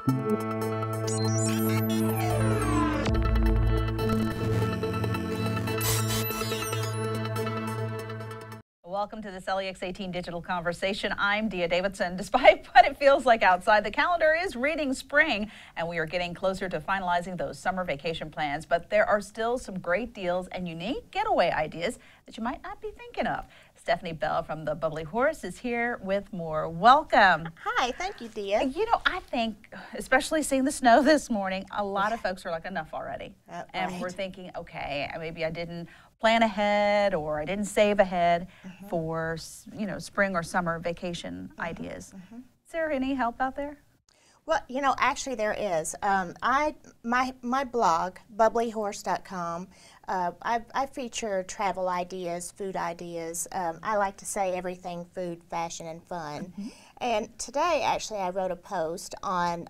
Welcome to this LEX 18 Digital Conversation. I'm Dia Davidson. Despite what it feels like outside, the calendar is reading spring, and we are getting closer to finalizing those summer vacation plans. But there are still some great deals and unique getaway ideas that you might not be thinking of. Stephanie Bell from the Bubbly Horse is here with more. Welcome. Hi, thank you, Dia. You know, I think, especially seeing the snow this morning, a lot of folks are like, enough already. And right. we're thinking, okay, maybe I didn't plan ahead or I didn't save ahead for, you know, spring or summer vacation ideas. Is there any help out there? Well, you know, actually there is. My blog, bubblyhorse.com, I feature travel ideas, food ideas. I like to say everything food, fashion, and fun. And today, actually, I wrote a post on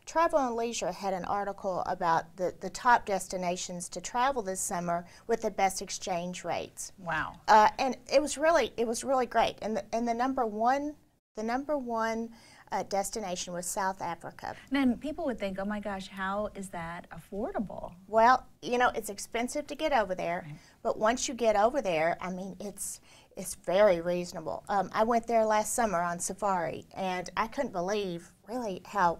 Travel and Leisure had an article about the top destinations to travel this summer with the best exchange rates. Wow. And it was really great. And the number one destination was South Africa. And people would think, oh my gosh, how is that affordable? Well, you know, it's expensive to get over there, but once you get over there, I mean, it's very reasonable. I went there last summer on safari, and I couldn't believe really how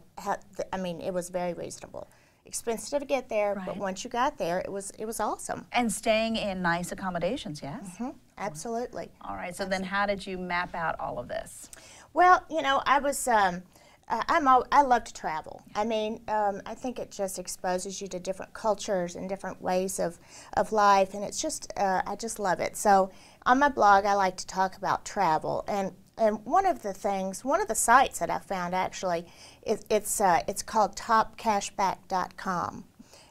I mean, it was very reasonable. Expensive to get there, but once you got there, it was awesome. And staying in nice accommodations, yes? Absolutely. All right, so then how did you map out all of this? Well, you know, I was, I love to travel. I mean, I think it just exposes you to different cultures and different ways of life, and it's just, I just love it. So on my blog, I like to talk about travel, and one of the sites that I found actually, it's called topcashback.com,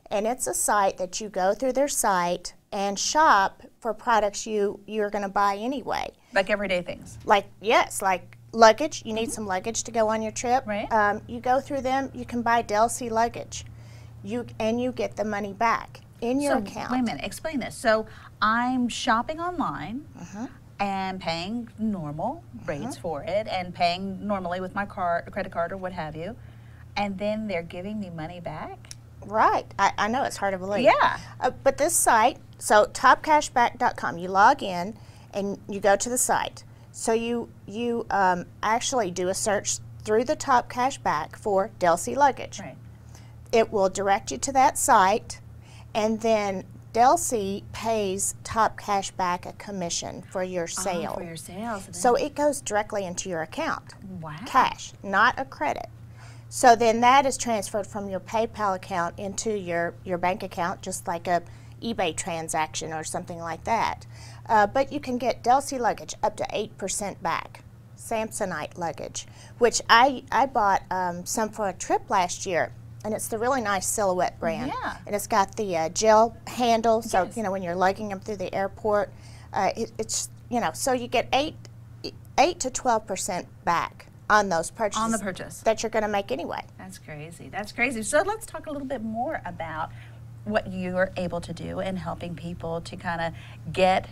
and it's a site that you go through their site and shop for products you're going to buy anyway. Like everyday things? Like, yes, like luggage. You need some luggage to go on your trip. Right. You go through them, you can buy Delcy luggage. You get the money back in your account. Wait a minute, explain this. So I'm shopping online and paying normal rates for it and paying normally with my credit card or what have you, and then they're giving me money back? Right. I know, it's hard to believe. Yeah. But this site, so topcashback.com, you log in and you go to the site. So you actually do a search through the Top Cashback for Delcy luggage. Right. It will direct you to that site, and then Delcy pays Top Cashback a commission for your sale. For your sales. So it goes directly into your account. Wow. Cash, not a credit. So then that is transferred from your PayPal account into your bank account, just like a eBay transaction or something like that. But you can get Delcy luggage up to 8% back. Samsonite luggage, which I bought some for a trip last year, and it's the really nice Silhouette brand. Yeah. And it's got the gel handle, so you know when you're lugging them through the airport, it's you know, so you get 8 to 12% back on those purchases. On the purchase. That you're going to make anyway. That's crazy. That's crazy. So let's talk a little bit more about what you are able to do in helping people to kind of get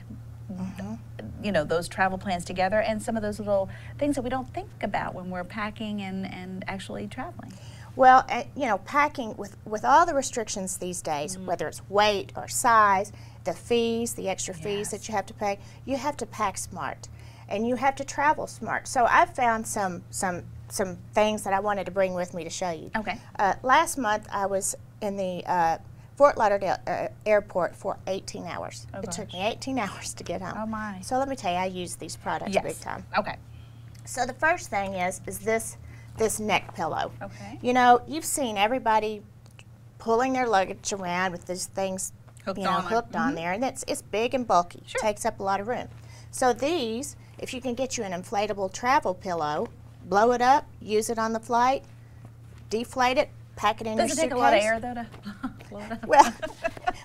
you know, those travel plans together and some of those little things that we don't think about when we're packing and actually traveling. Well, you know, packing with all the restrictions these days, whether it's weight or size, the fees, the extra fees that you have to pay, you have to pack smart and you have to travel smart. So I found some things that I wanted to bring with me to show you. Okay. Last month I was in the Fort Lauderdale airport for 18 hours. It took me 18 hours to get home. Oh my. So let me tell you, I use these products big time. Okay. So the first thing is this neck pillow. Okay. You know, you've seen everybody pulling their luggage around with these things hooked on there, and it's big and bulky. Sure. Takes up a lot of room. So these, if you can get you an inflatable travel pillow, blow it up, use it on the flight, deflate it, pack it in your suitcase. Does it take a lot of air though to blow it up? Well,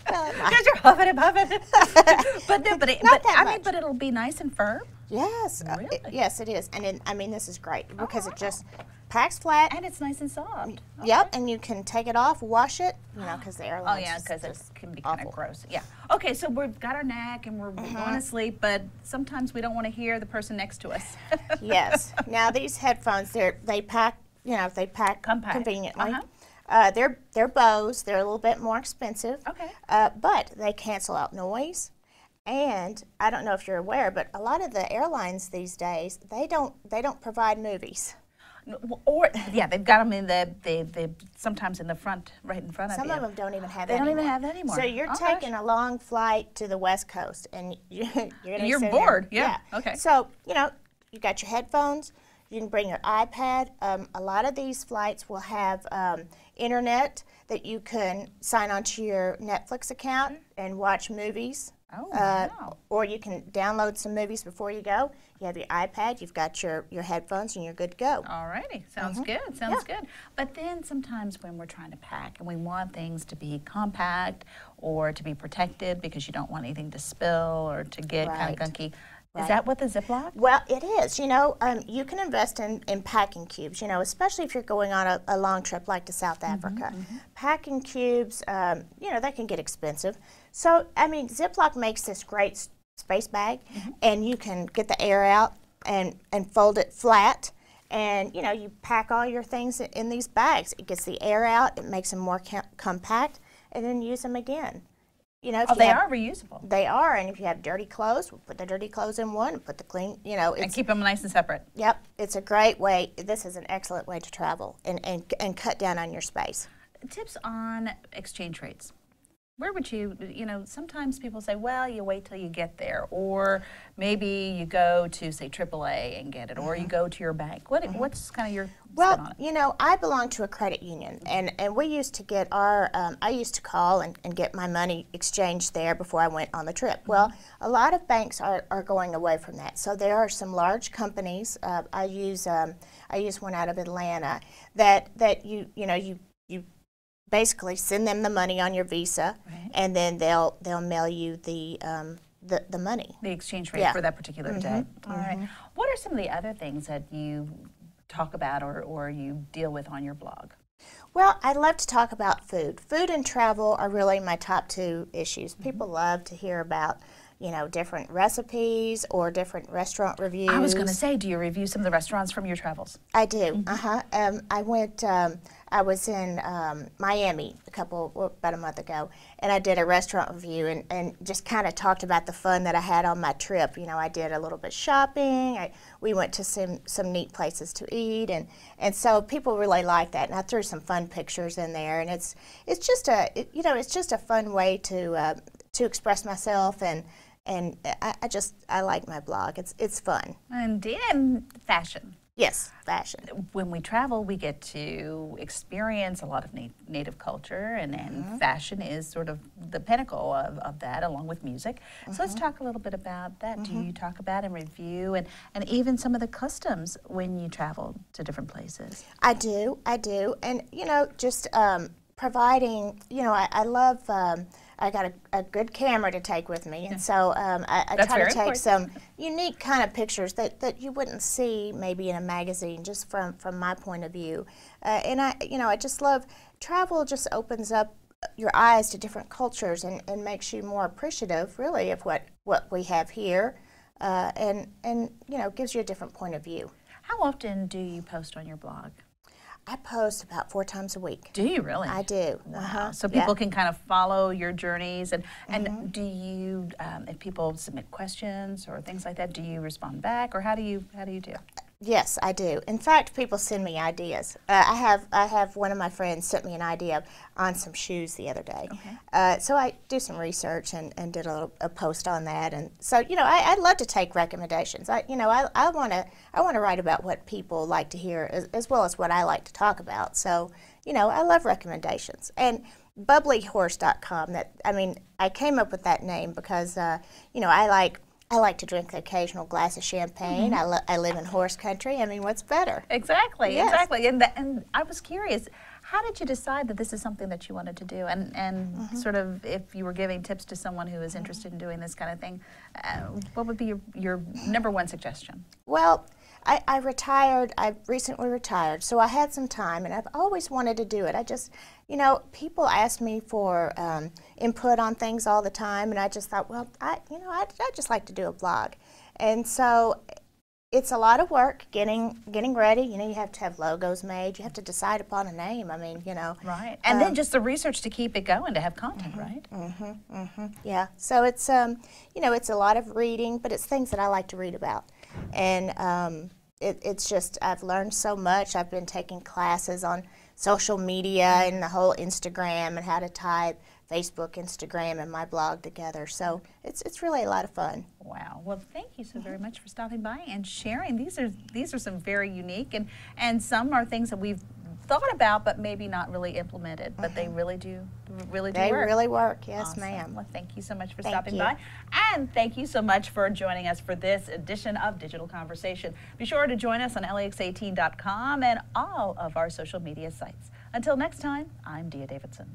because you're huffing and puffing. but it'll be nice and firm. Yes, Really? yes, it is, and I mean this is great because it just packs flat. And it's nice and soft. Okay. Yep, and you can take it off, wash it, you know, because the airline. Oh yeah, because it can be kind of gross. Yeah. Okay, so we've got our neck and we're going to sleep, but sometimes we don't want to hear the person next to us. Yes. Now these headphones, they pack they pack Compact. conveniently. They're bows. They're a little bit more expensive. Okay. But they cancel out noise. And I don't know if you're aware, but a lot of the airlines these days, they don't provide movies. Or yeah, they've got them in they sometimes in the front, right in front of you. Some of them don't even have They that don't anymore. even have that anymore. So you're taking a long flight to the West Coast, and you're bored. There. Yeah. Okay. So you got your headphones. You can bring your iPad. A lot of these flights will have internet that you can sign onto your Netflix account and watch movies. Oh, wow. Or you can download some movies before you go. You have your iPad, you've got your headphones, and you're good to go. All righty. Sounds good. Sounds good. But then sometimes when we're trying to pack and we want things to be compact or to be protected because you don't want anything to spill or to get kind of gunky, is that what the Ziploc? Well, it is. You can invest in packing cubes, especially if you're going on a long trip like to South Africa. Packing cubes, they can get expensive. So, Ziploc makes this great space bag, and you can get the air out and fold it flat. And, you pack all your things in these bags. It gets the air out, it makes them more compact, and then use them again. They are reusable. They are, and if you have dirty clothes, we'll put the dirty clothes in one, put the clean, and keep them nice and separate. Yep, it's a great way. This is an excellent way to travel and cut down on your space. Tips on exchange rates. Where would you, sometimes people say, well, you wait till you get there, or maybe you go to, say, AAA and get it, or you go to your bank. What's kind of your spin on it? I belong to a credit union, and we used to get I used to call and get my money exchanged there before I went on the trip. Well, a lot of banks are going away from that. So there are some large companies. I use one out of Atlanta that you basically send them the money on your Visa, and then they'll mail you the money. The exchange rate for that particular day. All right. What are some of the other things that you talk about or you deal with on your blog? Well, I love to talk about food. Food and travel are really my top two issues. People love to hear about different recipes or different restaurant reviews. I was going to say, do you review some of the restaurants from your travels? I do. I was in Miami about a month ago, and I did a restaurant review and just kind of talked about the fun that I had on my trip. I did a little bit shopping. We went to some neat places to eat, and so people really like that. And I threw some fun pictures in there, and it's just a fun way to express myself, and I like my blog. It's fun. And fashion. Yes, fashion. When we travel, we get to experience a lot of native culture, and fashion is sort of the pinnacle of that, along with music. So let's talk a little bit about that. Do you talk about and review and even some of the customs when you travel to different places? I do. And, just providing, I love... I got a good camera to take with me, and so I try to take some unique kind of pictures that you wouldn't see maybe in a magazine, just from my point of view. And I just love travel. Just opens up your eyes to different cultures and makes you more appreciative, really, of what we have here, and gives you a different point of view. How often do you post on your blog? I post about 4 times a week. Do you really? I do. Wow. So people can kind of follow your journeys, and do you, if people submit questions or things like that, do you respond back, or how do you do? Yes, I do. In fact, people send me ideas. I have one of my friends sent me an idea on some shoes the other day. Okay. So I do some research and did a post on that. And so I love to take recommendations. I want to write about what people like to hear as well as what I like to talk about. So I love recommendations. And bubblyhorse.com. I came up with that name because I like to drink the occasional glass of champagne. I live in horse country. What's better? Exactly, yes. Exactly. And I was curious, how did you decide that this is something that you wanted to do? And sort of, if you were giving tips to someone who is interested in doing this kind of thing, what would be your number one suggestion? Well, I retired. I recently retired, so I had some time, and I've always wanted to do it. I just, people ask me for input on things all the time, and I just thought, well, I just like to do a blog, and so it's a lot of work getting ready. You know, you have to have logos made. You have to decide upon a name. I mean, you know. Right. And then just the research to keep it going, to have content, right? Yeah. So it's you know, it's a lot of reading, but it's things that I like to read about. And it's just, I've learned so much. I've been taking classes on social media and the whole Instagram and how to tie Facebook, Instagram, and my blog together. So it's really a lot of fun. Wow. Well, thank you so very much for stopping by and sharing. These are some very unique, and some are things that we've thought about but maybe not really implemented, but they really do work. They really work, yes, Awesome. ma'am. Well, thank you so much for Thank stopping you. by. And thank you so much for joining us for this edition of Digital Conversation. Be sure to join us on LEX18.com and all of our social media sites. Until next time, I'm Dia Davidson.